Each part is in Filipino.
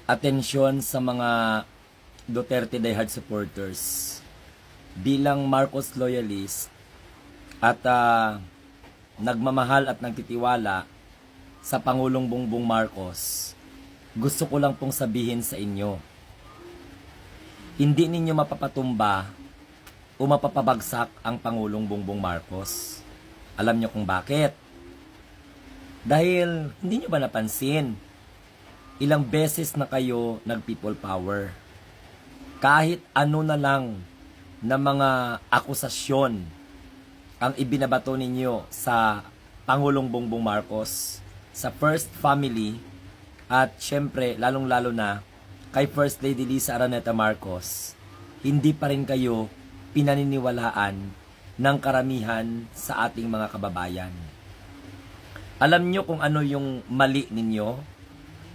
Atensyon sa mga Duterte diehard supporters. Bilang Marcos loyalist at nagmamahal at nagtitiwala sa Pangulong Bongbong Marcos, gusto ko lang pong sabihin sa inyo, hindi ninyo mapapatumba o mapapabagsak ang Pangulong Bongbong Marcos. Alam nyo kung bakit? Dahil hindi nyo ba napansin, ilang beses na kayo nag-people power. Kahit ano na lang na mga akusasyon ang ibinabato ninyo sa Pangulong Bongbong Marcos, sa First Family, at syempre, lalong-lalo na kay First Lady Lisa Araneta Marcos, hindi pa rin kayo pinaniniwalaan ng karamihan sa ating mga kababayan. Alam nyo kung ano yung mali ninyo?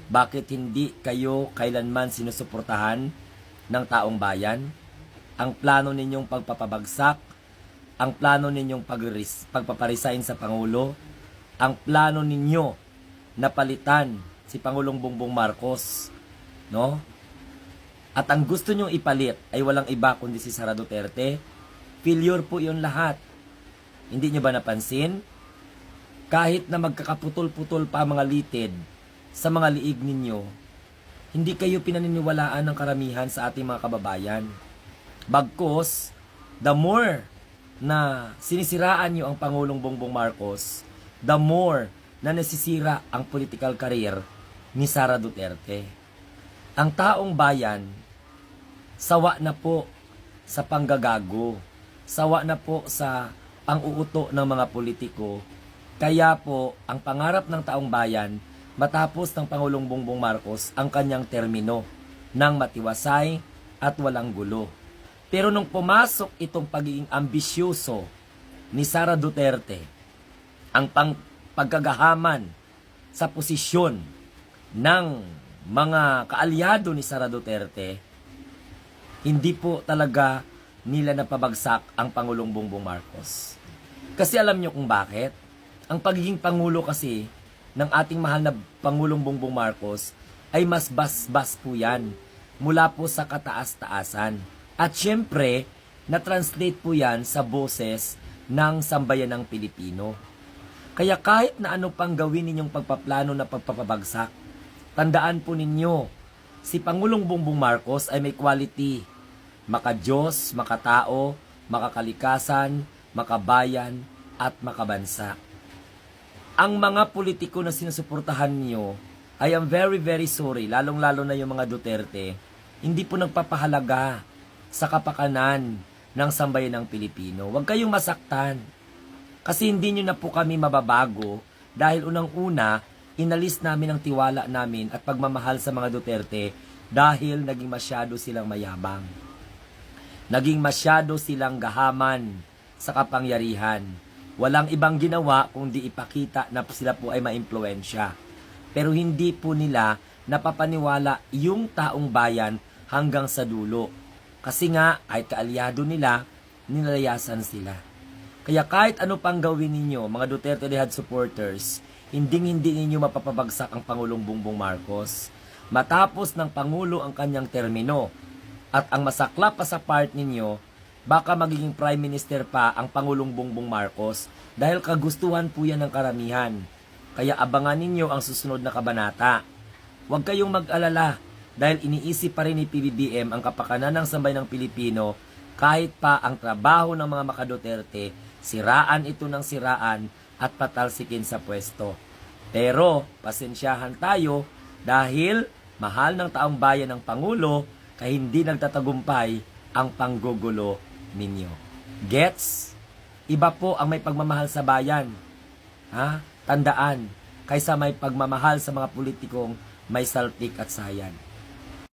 Bakit hindi kayo kailanman sinusuportahan ng taong bayan? Ang plano ninyong pagpapabagsak, ang plano ninyong pagpaparesign sa Pangulo, ang plano ninyo na palitan si Pangulong Bongbong Marcos, no? At ang gusto nyong ipalit ay walang iba kundi si Sara Duterte. Failure po yun lahat. Hindi nyo ba napansin? Kahit na magkakaputol-putol pa mga litid sa mga liig ninyo, hindi kayo pinaniniwalaan ng karamihan sa ating mga kababayan. Bagkus, the more na sinisiraan nyo ang Pangulong Bongbong Marcos, the more na nasisira ang political career ni Sara Duterte. Ang taong bayan, sawa na po sa panggagago, sawa na po sa pang-uuto ng mga politiko. Kaya po, ang pangarap ng taong bayan, matapos ng Pangulong Bongbong Marcos ang kanyang termino ng matiwasay at walang gulo. Pero nung pumasok itong pagiging ambisyoso ni Sara Duterte, ang pagkagahaman sa posisyon ng mga kaalyado ni Sara Duterte, hindi po talaga nila napabagsak ang Pangulong Bongbong Marcos. Kasi alam nyo kung bakit? Ang pagiging Pangulo kasi ng ating mahal na Pangulong Bongbong Marcos ay mas basbas po yan mula po sa kataas-taasan. At syempre, na-translate po yan sa boses ng sambayanang Pilipino. Kaya kahit na ano pang gawin ninyong pagpaplano na pagpapabagsak, tandaan po ninyo, si Pangulong Bongbong Marcos ay may quality. Maka-Diyos, makatao, makakalikasan, makabayan, at makabansa. Ang mga politiko na sinusuportahan niyo ay I'm very very sorry, lalong-lalo na yung mga Duterte, hindi po nagpapahalaga sa kapakanan ng sambayanang Pilipino. Huwag kayong masaktan. Kasi hindi nyo na po kami mababago dahil unang-una, inalis namin ang tiwala namin at pagmamahal sa mga Duterte dahil naging masyado silang mayabang. Naging masyado silang gahaman sa kapangyarihan. Walang ibang ginawa kundi ipakita na sila po ay maimpluwensya. Pero hindi po nila napapaniwala yung taong bayan hanggang sa dulo. Kasi nga, kahit kaalyado nila, nilalayasan sila. Kaya kahit ano pang gawin ninyo, mga Duterte diehard supporters, hindi ninyo mapapabagsak ang Pangulong Bongbong Marcos. Matapos ng Pangulo ang kanyang termino, at ang masaklap pa sa part ninyo, baka magiging Prime Minister pa ang Pangulong Bongbong Marcos dahil kagustuhan po yan ng karamihan. Kaya abangan ninyo ang susunod na kabanata. Huwag kayong mag-alala dahil iniisip pa rin ni PBBM ang kapakanan ng sambayanang Pilipino kahit pa ang trabaho ng mga maka-Duterte, siraan ito ng siraan at patalsikin sa pwesto. Pero pasensyahan tayo dahil mahal ng taong bayan ng Pangulo kaya hindi nagtatagumpay ang panggugulo ninyo. Gets? Iba po ang may pagmamahal sa bayan. Ha? Tandaan, kaysa may pagmamahal sa mga politikong may saltik at sayan.